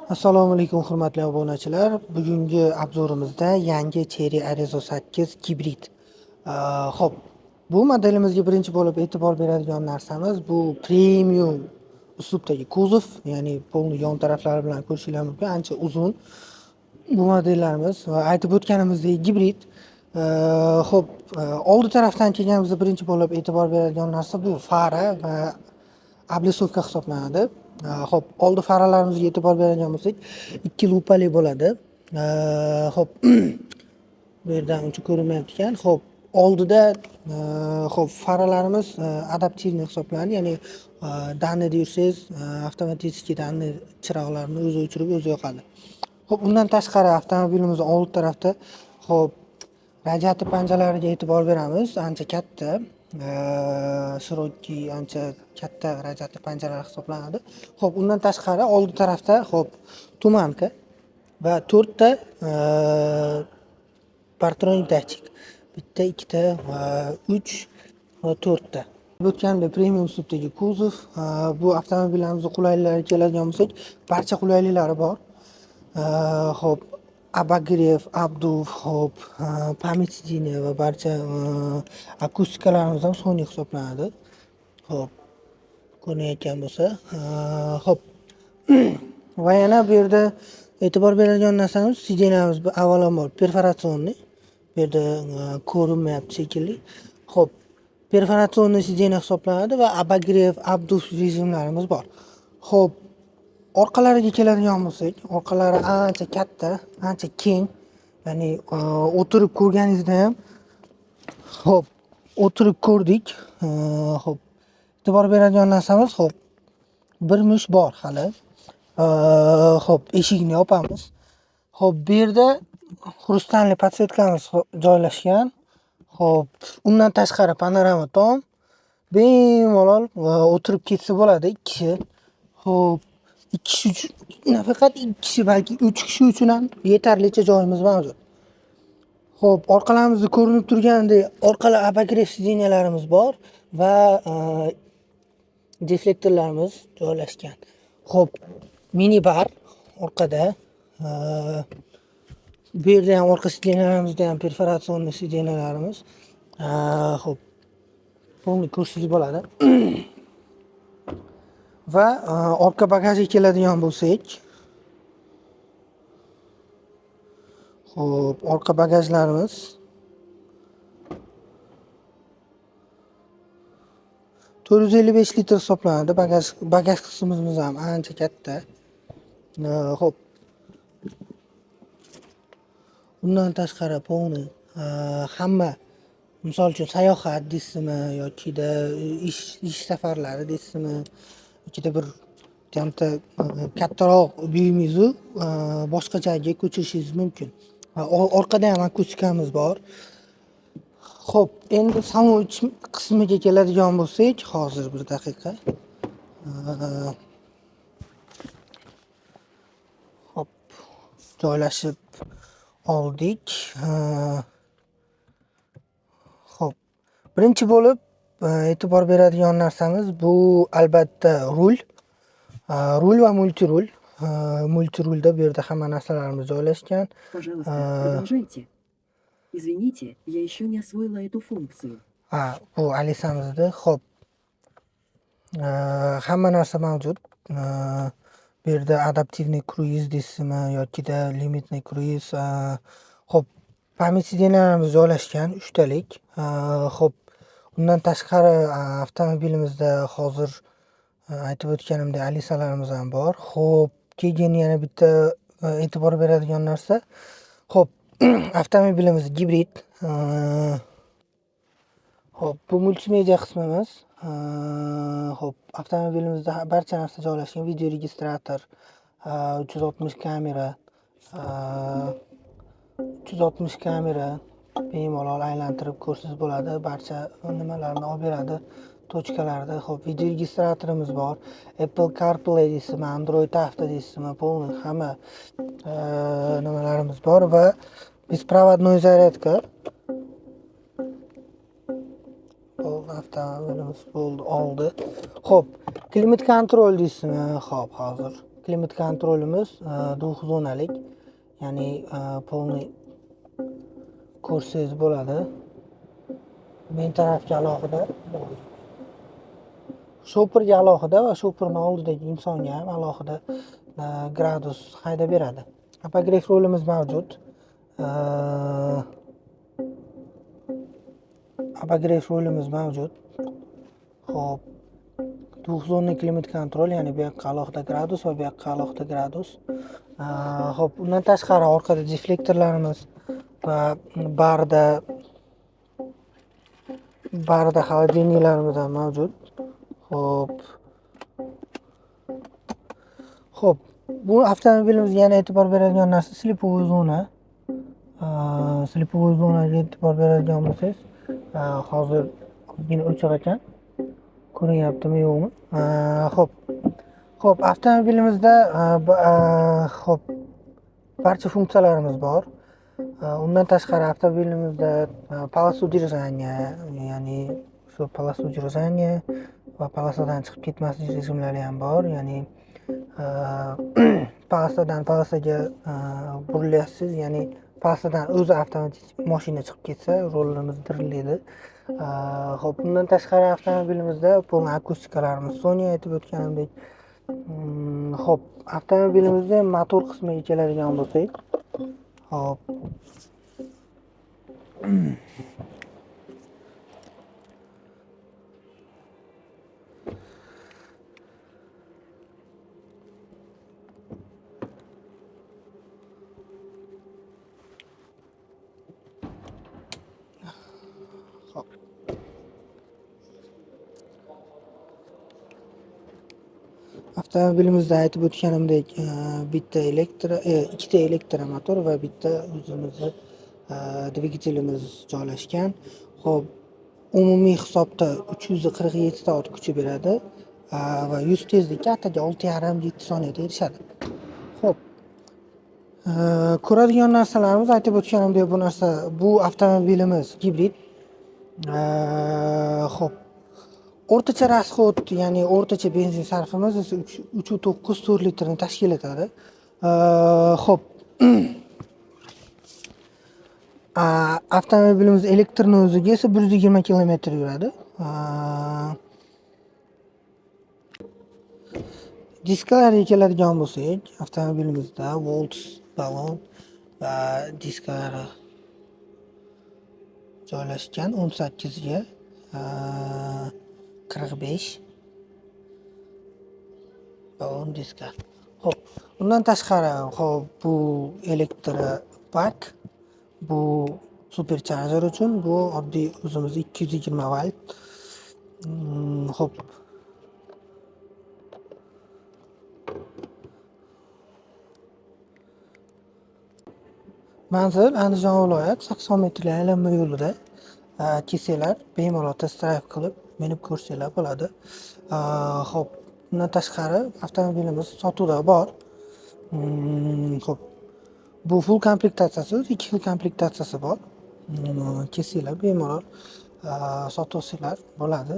Assalomu alaykum hurmatli obunachilar. Bugungi obzorimizda yangi Chery Arizo 8 gibrid. Xo'p, bu modelimizga birinchi bo'lib e'tibor beradigan narsamiz bu premium uslubdagi kuzov, ya'ni polni yon taraflari bilan ko'rishingiz mumkin, ancha uzun. Bu modellarimiz va aytib o'tganimizdek gibrid. Xo'p, oldi tarafdan kelganimizda birinchi bo'lib e'tibor beradigan narsa bu fara va ablisovka hisoblanadi. Xo'p, oldi faralarimizga e'tibor beradigan bo'lsak, ikki lupali bo'ladi. Xo'p, bu yerdan uncha ko'rinmayapti ekan. Xo'p, oldida xo'p, faralarimiz adaptivniy hisoblanadi, ya'ni danida yursangiz avtomatik danni chiroqlarini o'zi o'chirib, o'zi yoqadi. Xo'p, undan tashqari avtomobilimizning old tarafda xo'p, radiator panjalariga e'tibor beramiz. Ancha katta, shiroki, ancha katta radiator panjalari hisoblanadi. Xo'p, undan tashqari oldi tarafda xo'p, tumanka va 4 ta partronik datchik. Bitta, ikkita va 3 va 4 ta. O'tganimda premium uslubdagi kuzov, bu avtomobillarimizning qulayliklariga keladigan bo'lsak, barcha qulayliklari bor. Xo'p, abagrev, abduv, xo'p, pamять sидения va barcha akustikalarimiz ham Sony hisoblanadi. Xo'p, ko'rinayotgan bo'lsa, xo'p. Va yana bu yerda e'tibor beradigan narsamiz sideniyamiz avvalambor perforatsionniy. Bu yerda ko'rinmayapti shekilli. Xo'p, perforatsionniy sideniya hisoblanadi va abagrev, abduv rejimlarimiz bor. Xo'p, orqalariga keladigan bo'lsak, orqalari ancha katta, ancha keng. Ya'ni o'tirib ko'rganingizda ham xo'p, o'tirib ko'rdik. Xo'p, e'tibor beradigan narsamiz xo'p, bir mush bor hali. Xo'p, eshikni yopamiz. Xo'p, bu yerda xrustanli podsetkamiz joylashgan. Xo'p, undan tashqari panorama tom. Bemalol o'tirib ketsa bo'ladi 2 kishi. Xo'p, 2 kishi uchun, nafaqat 2 kishi, balki 3 kishi uchun ham yetarlicha joyimiz mavjud. Xo'p, orqalarimizda ko'rinib turgandek, orqalar abagrev sideniyalarimiz bor va deflektorlarimiz joylashgan. Xo'p, mini bar orqada. Bu yerda ham orqa sideniyalarimizda ham perforatsionniy sideniyalarimiz. Xo'p, buni ko'rsangiz bo'ladi. Va orqa bagajga keladigan bo'lsak, xo'p, orqa bagajlarimiz $455 hisoblanadi. Bagaj qismimiz ham ancha katta. Xo'p. Undan tashqari polni hamma, misol uchun sayohat deysizmi yokida ish safarlari deysizmi, yokida bir jamta kattaroq buyumingizni boshqa joyga ko'chirishingiz mumkin. Orqada ham akustikamiz bor. Xo'p, endi salon qismiga keladigan bo'lsak, hozir bir daqiqa. Xo'p, joylashib oldik. Xo'p, birinchi bo'lib e'tibor beradigan narsamiz bu albatta rul. Rul va multirul. Multirulda bu yerda hamma narsalarimiz joylashgan. Пожалуйста, продолжайте. Извините, я еще не освоила эту функцию. Bu Alisa'mizda. Xo'p. Hamma narsa mavjud. Bu yerda adaptivniy kruiz deysizmi yokida limitniy kruiz. Xo'p, pamять sideniyalarimiz joylashgan 3 talik. Xo'p, undan tashqari avtomobilimizda hozir aytib o'tganimdek Alisa'larimiz ham bor. Xo'p, keyin yana bitta e'tibor beradigan narsa. Xo'p, avtomobilimiz gibrid. Xo'p, bu multimedia qismimiz. Xo'p, avtomobilimizda barcha narsa joylashgan. Video registrator, 360 kamera, 360 kamera bemalol aylantirib ko'rsangiz bo'ladi. Barcha nimalarni olib beradi. Tochkalarda. Xo'p, video registratorimiz bor. Apple CarPlay deysizmi, Android Auto deysizmi, polni hamma nimalarimiz bor va bespроводной зарядка. Avtomobilimiz bo'ldi, oldi. Xo'p, klimat kontrol deysizmi? Xo'p, hozir klimat kontrolimiz duxzonalik, ya'ni polniy ko'rsangiz bo'ladi. Men tarafga alohida, shoferga alohida va shoferning oldidagi insonga ham alohida gradus haydab beradi. Apogref rolimiz mavjud. Apogref rolimiz mavjud. Xo'p, duxzonli klimat kontrol, ya'ni bu yoqqa alohida gradus va bu yoqqa alohida gradus. Xo'p, undan tashqari orqada deflektorlarimiz va barida xolodilniklarimiz ham mavjud. Xo'p, bu avtomobilimizga yana e'tibor beradigan narsa slipovoy zona. Slipovoy zonaga e'tibor beradigan bo'lsangiz, hozir ozgina o'chir ekan. Ko'rinyaptimi yo'qmi? Xo'p, avtomobilimizda barcha funksiyalarimiz bor. Undan tashqari avtomobilimizda полоса удержания, ya'ni shu полоса удержания va polosadan chiqib ketmaslik rejimlari ham bor. Ya'ni polosadan polosaga burilyapsiz, ya'ni polosadan o'zi avtomatik mashina chiqib ketsa, rolimiz dirillaydi. Xo'p, bundan tashqari avtomobilimizda polniy akustikalarimiz Sony aytib o'tganimdek. Xo'p, avtomobilimizda motor qismiga keladigan bo'lsak, xo'p. Avtomobilimizda aytib o'tganimdek, ikkita elektromotor va bitta o'zimizni dvigatelimiz joylashgan. Xo'p, umumiy hisobda 347 ta ot kuchi beradi va yuz tezlikka ataga 6,5-7 soniyada erishadi. Xo'p, ko'radigan narsalarimiz aytib o'tganimdek, bu avtomobilimiz gibrid. Xo'p, o'rtacha rasxod, ya'ni o'rtacha benzin sarfimiz esa 3.9 litrni tashkil etadi. Xo'p. Avtomobilimiz elektrni o'ziga esa 120 km yuradi. Disklariga keladigan bo'lsak, avtomobilimizda Volts balon va disklari joylashgan 18 ga 45 balon disklar. Xo'p, undan tashqari, bu elektropak, bu supercharger uchun, bu oddiy o'zimiz 220 volt. Xo'p. Manzil Andijon viloyat 80 metrli aylanma yo'lida. Kelsanglar, bemalol test drive qilib minib ko'rsanglar bo'ladi. Xo'p, bundan tashqari avtomobilimiz sotuvda bor. Xo'p. Bu full komplektatsiyasi, 2 xil komplektatsiyasi bor. Kelsanglar bemalol sotib olsanglar bo'ladi.